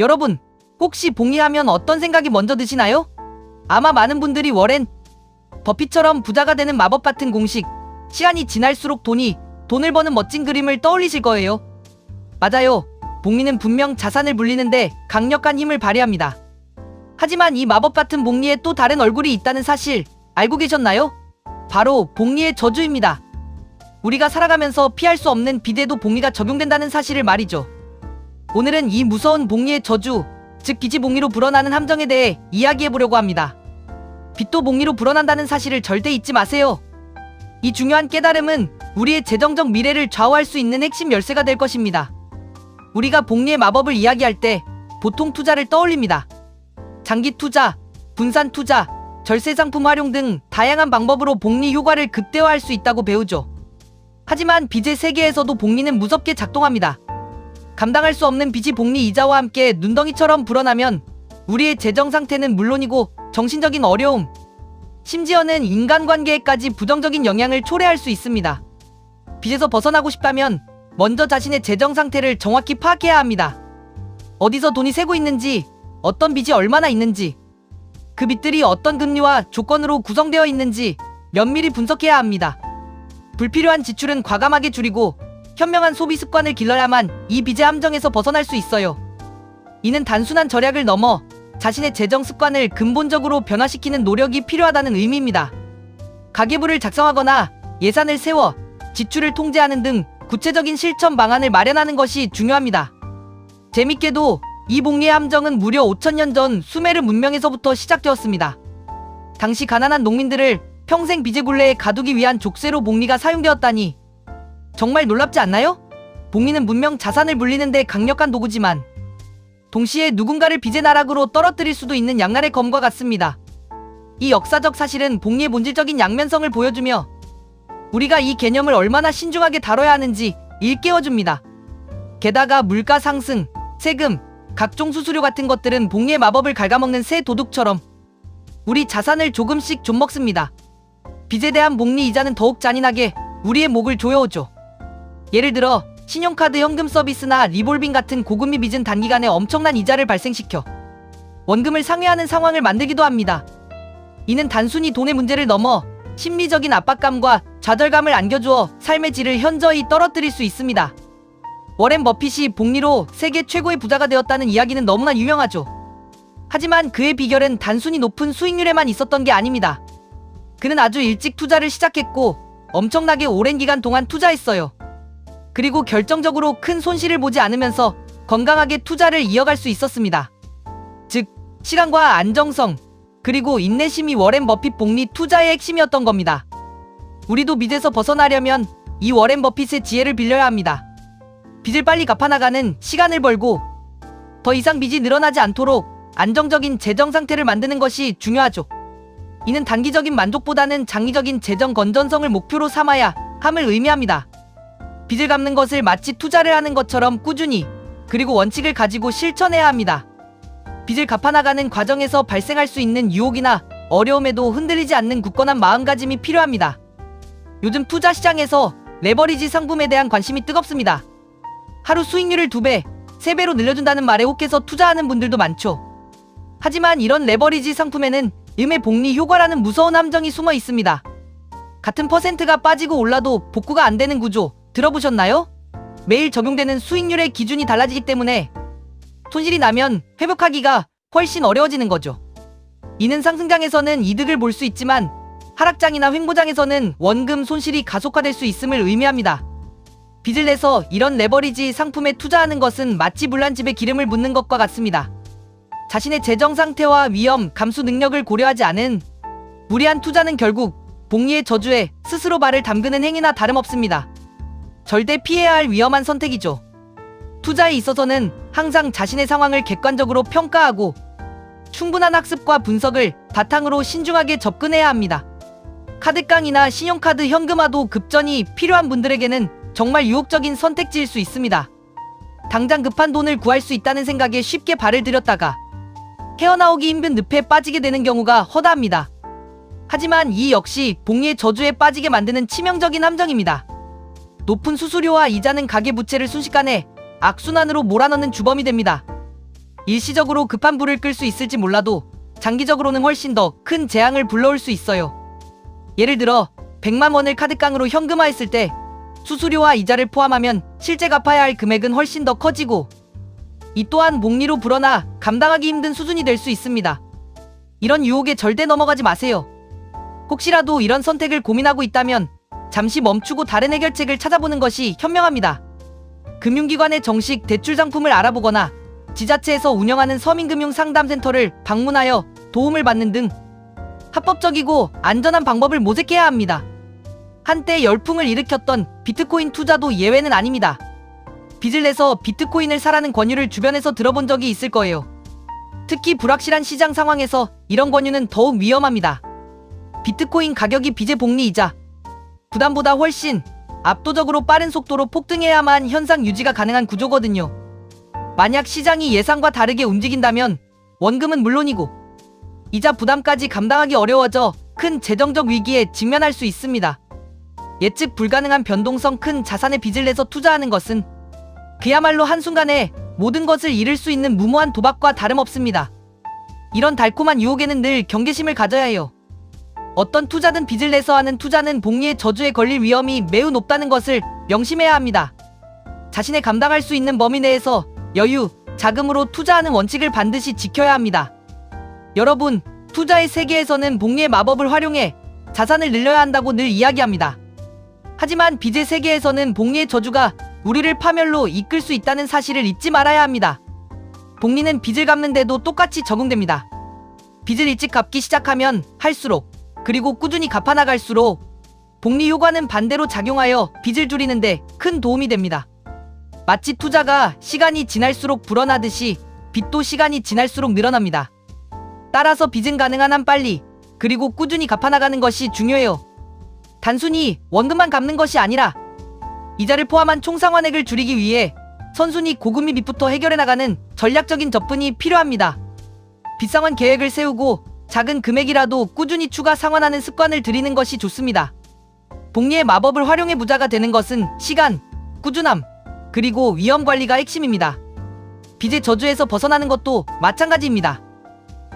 여러분, 혹시 복리하면 어떤 생각이 먼저 드시나요? 아마 많은 분들이 워렌 버핏처럼 부자가 되는 마법 같은 공식, 시간이 지날수록 돈을 버는 멋진 그림을 떠올리실 거예요. 맞아요. 복리는 분명 자산을 불리는데 강력한 힘을 발휘합니다. 하지만 이 마법 같은 복리에 또 다른 얼굴이 있다는 사실 알고 계셨나요? 바로 복리의 저주입니다. 우리가 살아가면서 피할 수 없는 빚에도 복리가 적용된다는 사실을 말이죠. 오늘은 이 무서운 복리의 저주, 즉 빚이 복리로 불어나는 함정에 대해 이야기해보려고 합니다. 빚도 복리로 불어난다는 사실을 절대 잊지 마세요. 이 중요한 깨달음은 우리의 재정적 미래를 좌우할 수 있는 핵심 열쇠가 될 것입니다. 우리가 복리의 마법을 이야기할 때 보통 투자를 떠올립니다. 장기 투자, 분산 투자, 절세 상품 활용 등 다양한 방법으로 복리 효과를 극대화할 수 있다고 배우죠. 하지만 빚의 세계에서도 복리는 무섭게 작동합니다. 감당할 수 없는 빚이 복리 이자와 함께 눈덩이처럼 불어나면 우리의 재정 상태는 물론이고 정신적인 어려움, 심지어는 인간관계에까지 부정적인 영향을 초래할 수 있습니다. 빚에서 벗어나고 싶다면 먼저 자신의 재정 상태를 정확히 파악해야 합니다. 어디서 돈이 새고 있는지, 어떤 빚이 얼마나 있는지, 그 빚들이 어떤 금리와 조건으로 구성되어 있는지 면밀히 분석해야 합니다. 불필요한 지출은 과감하게 줄이고 현명한 소비 습관을 길러야만 이 빚의 함정에서 벗어날 수 있어요. 이는 단순한 절약을 넘어 자신의 재정 습관을 근본적으로 변화시키는 노력이 필요하다는 의미입니다. 가계부를 작성하거나 예산을 세워 지출을 통제하는 등 구체적인 실천 방안을 마련하는 것이 중요합니다. 재밌게도 이 복리의 함정은 무려 5000년 전 수메르 문명에서부터 시작되었습니다. 당시 가난한 농민들을 평생 빚의 굴레에 가두기 위한 족쇄로 복리가 사용되었다니 정말 놀랍지 않나요? 복리는 문명 자산을 불리는 데 강력한 도구지만 동시에 누군가를 빚의 나락으로 떨어뜨릴 수도 있는 양날의 검과 같습니다. 이 역사적 사실은 복리의 본질적인 양면성을 보여주며 우리가 이 개념을 얼마나 신중하게 다뤄야 하는지 일깨워줍니다. 게다가 물가 상승, 세금, 각종 수수료 같은 것들은 복리의 마법을 갉아먹는 새 도둑처럼 우리 자산을 조금씩 좀먹습니다. 빚에 대한 복리 이자는 더욱 잔인하게 우리의 목을 조여오죠. 예를 들어 신용카드 현금 서비스나 리볼빙 같은 고금리 빚은 단기간에 엄청난 이자를 발생시켜 원금을 상회하는 상황을 만들기도 합니다. 이는 단순히 돈의 문제를 넘어 심리적인 압박감과 좌절감을 안겨주어 삶의 질을 현저히 떨어뜨릴 수 있습니다. 워렌 버핏이 복리로 세계 최고의 부자가 되었다는 이야기는 너무나 유명하죠. 하지만 그의 비결은 단순히 높은 수익률에만 있었던 게 아닙니다. 그는 아주 일찍 투자를 시작했고 엄청나게 오랜 기간 동안 투자했어요. 그리고 결정적으로 큰 손실을 보지 않으면서 건강하게 투자를 이어갈 수 있었습니다. 즉, 시간과 안정성, 그리고 인내심이 워렌 버핏 복리 투자의 핵심이었던 겁니다. 우리도 빚에서 벗어나려면 이 워렌 버핏의 지혜를 빌려야 합니다. 빚을 빨리 갚아나가는 시간을 벌고 더 이상 빚이 늘어나지 않도록 안정적인 재정 상태를 만드는 것이 중요하죠. 이는 단기적인 만족보다는 장기적인 재정 건전성을 목표로 삼아야 함을 의미합니다. 빚을 갚는 것을 마치 투자를 하는 것처럼 꾸준히 그리고 원칙을 가지고 실천해야 합니다. 빚을 갚아나가는 과정에서 발생할 수 있는 유혹이나 어려움에도 흔들리지 않는 굳건한 마음가짐이 필요합니다. 요즘 투자 시장에서 레버리지 상품에 대한 관심이 뜨겁습니다. 하루 수익률을 2배, 3배로 늘려준다는 말에 혹해서 투자하는 분들도 많죠. 하지만 이런 레버리지 상품에는 음의 복리 효과라는 무서운 함정이 숨어 있습니다. 같은 퍼센트가 빠지고 올라도 복구가 안 되는 구조 들어보셨나요? 매일 적용되는 수익률의 기준이 달라지기 때문에 손실이 나면 회복하기가 훨씬 어려워지는 거죠. 이는 상승장에서는 이득을 볼 수 있지만 하락장이나 횡보장에서는 원금 손실이 가속화될 수 있음을 의미합니다. 빚을 내서 이런 레버리지 상품에 투자하는 것은 마치 불난 집에 기름을 붓는 것과 같습니다. 자신의 재정 상태와 위험 감수 능력을 고려하지 않은 무리한 투자는 결국 복리의 저주에 스스로 발을 담그는 행위나 다름없습니다. 절대 피해야 할 위험한 선택이죠. 투자에 있어서는 항상 자신의 상황을 객관적으로 평가하고 충분한 학습과 분석을 바탕으로 신중하게 접근해야 합니다. 카드깡이나 신용카드 현금화도 급전이 필요한 분들에게는 정말 유혹적인 선택지일 수 있습니다. 당장 급한 돈을 구할 수 있다는 생각에 쉽게 발을 들였다가 헤어나오기 힘든 늪에 빠지게 되는 경우가 허다합니다. 하지만 이 역시 복리의 저주에 빠지게 만드는 치명적인 함정입니다. 높은 수수료와 이자는 가계부채를 순식간에 악순환으로 몰아넣는 주범이 됩니다. 일시적으로 급한 불을 끌 수 있을지 몰라도 장기적으로는 훨씬 더 큰 재앙을 불러올 수 있어요. 예를 들어 100만 원을 카드깡으로 현금화했을 때 수수료와 이자를 포함하면 실제 갚아야 할 금액은 훨씬 더 커지고, 이 또한 목리로 불어나 감당하기 힘든 수준이 될 수 있습니다. 이런 유혹에 절대 넘어가지 마세요. 혹시라도 이런 선택을 고민하고 있다면 잠시 멈추고 다른 해결책을 찾아보는 것이 현명합니다. 금융기관의 정식 대출 상품을 알아보거나 지자체에서 운영하는 서민금융상담센터를 방문하여 도움을 받는 등 합법적이고 안전한 방법을 모색해야 합니다. 한때 열풍을 일으켰던 비트코인 투자도 예외는 아닙니다. 빚을 내서 비트코인을 사라는 권유를 주변에서 들어본 적이 있을 거예요. 특히 불확실한 시장 상황에서 이런 권유는 더욱 위험합니다. 비트코인 가격이 빚의 복리이자 부담보다 훨씬 압도적으로 빠른 속도로 폭등해야만 현상 유지가 가능한 구조거든요. 만약 시장이 예상과 다르게 움직인다면 원금은 물론이고 이자 부담까지 감당하기 어려워져 큰 재정적 위기에 직면할 수 있습니다. 예측 불가능한 변동성 큰 자산에 빚을 내서 투자하는 것은 그야말로 한순간에 모든 것을 잃을 수 있는 무모한 도박과 다름없습니다. 이런 달콤한 유혹에는 늘 경계심을 가져야 해요. 어떤 투자든 빚을 내서 하는 투자는 복리의 저주에 걸릴 위험이 매우 높다는 것을 명심해야 합니다. 자신의 감당할 수 있는 범위 내에서 여유, 자금으로 투자하는 원칙을 반드시 지켜야 합니다. 여러분, 투자의 세계에서는 복리의 마법을 활용해 자산을 늘려야 한다고 늘 이야기합니다. 하지만 빚의 세계에서는 복리의 저주가 우리를 파멸로 이끌 수 있다는 사실을 잊지 말아야 합니다. 복리는 빚을 갚는데도 똑같이 적용됩니다. 빚을 일찍 갚기 시작하면 할수록, 그리고 꾸준히 갚아나갈수록 복리 효과는 반대로 작용하여 빚을 줄이는데 큰 도움이 됩니다. 마치 투자가 시간이 지날수록 불어나듯이 빚도 시간이 지날수록 늘어납니다. 따라서 빚은 가능한 한 빨리, 그리고 꾸준히 갚아나가는 것이 중요해요. 단순히 원금만 갚는 것이 아니라 이자를 포함한 총 상환액을 줄이기 위해 선순위 고금리 빚부터 해결해 나가는 전략적인 접근이 필요합니다. 빚상환 계획을 세우고 작은 금액이라도 꾸준히 추가 상환하는 습관을 들이는 것이 좋습니다. 복리의 마법을 활용해 부자가 되는 것은 시간, 꾸준함, 그리고 위험 관리가 핵심입니다. 빚의 저주에서 벗어나는 것도 마찬가지입니다.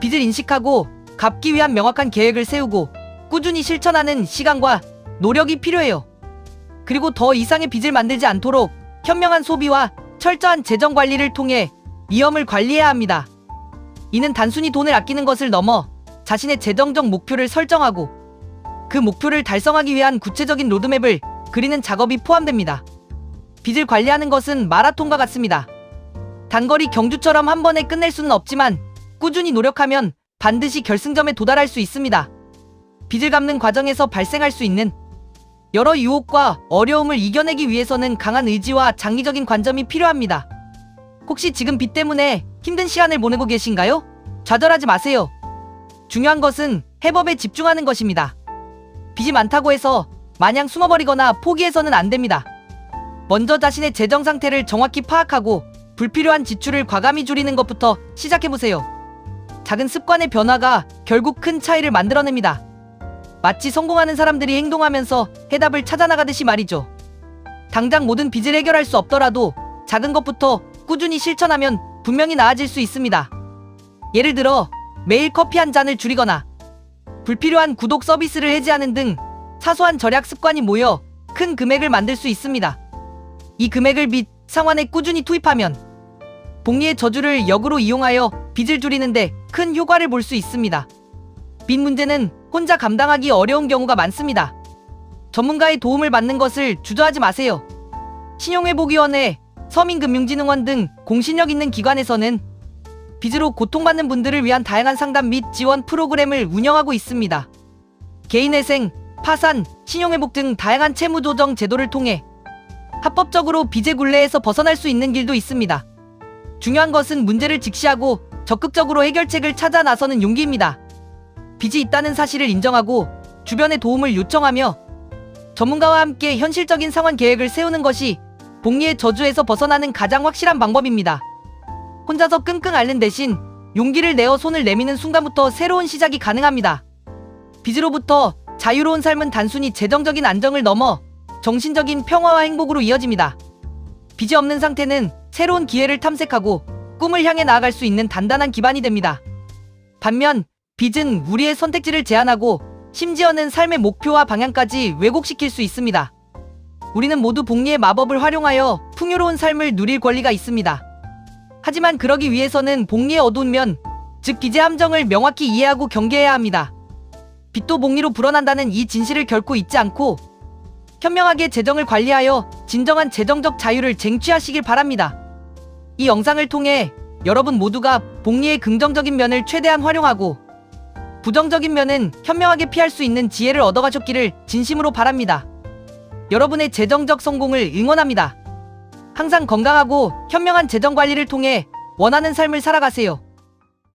빚을 인식하고 갚기 위한 명확한 계획을 세우고 꾸준히 실천하는 시간과 노력이 필요해요. 그리고 더 이상의 빚을 만들지 않도록 현명한 소비와 철저한 재정 관리를 통해 위험을 관리해야 합니다. 이는 단순히 돈을 아끼는 것을 넘어 자신의 재정적 목표를 설정하고 그 목표를 달성하기 위한 구체적인 로드맵을 그리는 작업이 포함됩니다. 빚을 관리하는 것은 마라톤과 같습니다. 단거리 경주처럼 한 번에 끝낼 수는 없지만 꾸준히 노력하면 반드시 결승점에 도달할 수 있습니다. 빚을 갚는 과정에서 발생할 수 있는 여러 유혹과 어려움을 이겨내기 위해서는 강한 의지와 장기적인 관점이 필요합니다. 혹시 지금 빚 때문에 힘든 시간을 보내고 계신가요? 좌절하지 마세요. 중요한 것은 해법에 집중하는 것입니다. 빚이 많다고 해서 마냥 숨어버리거나 포기해서는 안 됩니다. 먼저 자신의 재정 상태를 정확히 파악하고 불필요한 지출을 과감히 줄이는 것부터 시작해보세요. 작은 습관의 변화가 결국 큰 차이를 만들어냅니다. 마치 성공하는 사람들이 행동하면서 해답을 찾아나가듯이 말이죠. 당장 모든 빚을 해결할 수 없더라도 작은 것부터 꾸준히 실천하면 분명히 나아질 수 있습니다. 예를 들어 매일 커피 한 잔을 줄이거나 불필요한 구독 서비스를 해지하는 등 사소한 절약 습관이 모여 큰 금액을 만들 수 있습니다. 이 금액을 빚 상환에 꾸준히 투입하면 복리의 저주를 역으로 이용하여 빚을 줄이는데 큰 효과를 볼 수 있습니다. 빚 문제는 혼자 감당하기 어려운 경우가 많습니다. 전문가의 도움을 받는 것을 주저하지 마세요. 신용회복위원회, 서민금융진흥원 등 공신력 있는 기관에서는 빚으로 고통받는 분들을 위한 다양한 상담 및 지원 프로그램을 운영하고 있습니다. 개인회생, 파산, 신용회복 등 다양한 채무조정 제도를 통해 합법적으로 빚의 굴레에서 벗어날 수 있는 길도 있습니다. 중요한 것은 문제를 직시하고 적극적으로 해결책을 찾아 나서는 용기입니다. 빚이 있다는 사실을 인정하고 주변의 도움을 요청하며 전문가와 함께 현실적인 상환 계획을 세우는 것이 복리의 저주에서 벗어나는 가장 확실한 방법입니다. 혼자서 끙끙 앓는 대신 용기를 내어 손을 내미는 순간부터 새로운 시작이 가능합니다. 빚으로부터 자유로운 삶은 단순히 재정적인 안정을 넘어 정신적인 평화와 행복으로 이어집니다. 빚이 없는 상태는 새로운 기회를 탐색하고 꿈을 향해 나아갈 수 있는 단단한 기반이 됩니다. 반면 빚은 우리의 선택지를 제한하고 심지어는 삶의 목표와 방향까지 왜곡시킬 수 있습니다. 우리는 모두 복리의 마법을 활용하여 풍요로운 삶을 누릴 권리가 있습니다. 하지만 그러기 위해서는 복리의 어두운 면, 즉 빚의 함정을 명확히 이해하고 경계해야 합니다. 빚도 복리로 불어난다는 이 진실을 결코 잊지 않고 현명하게 재정을 관리하여 진정한 재정적 자유를 쟁취하시길 바랍니다. 이 영상을 통해 여러분 모두가 복리의 긍정적인 면을 최대한 활용하고 부정적인 면은 현명하게 피할 수 있는 지혜를 얻어가셨기를 진심으로 바랍니다. 여러분의 재정적 성공을 응원합니다. 항상 건강하고 현명한 재정 관리를 통해 원하는 삶을 살아가세요.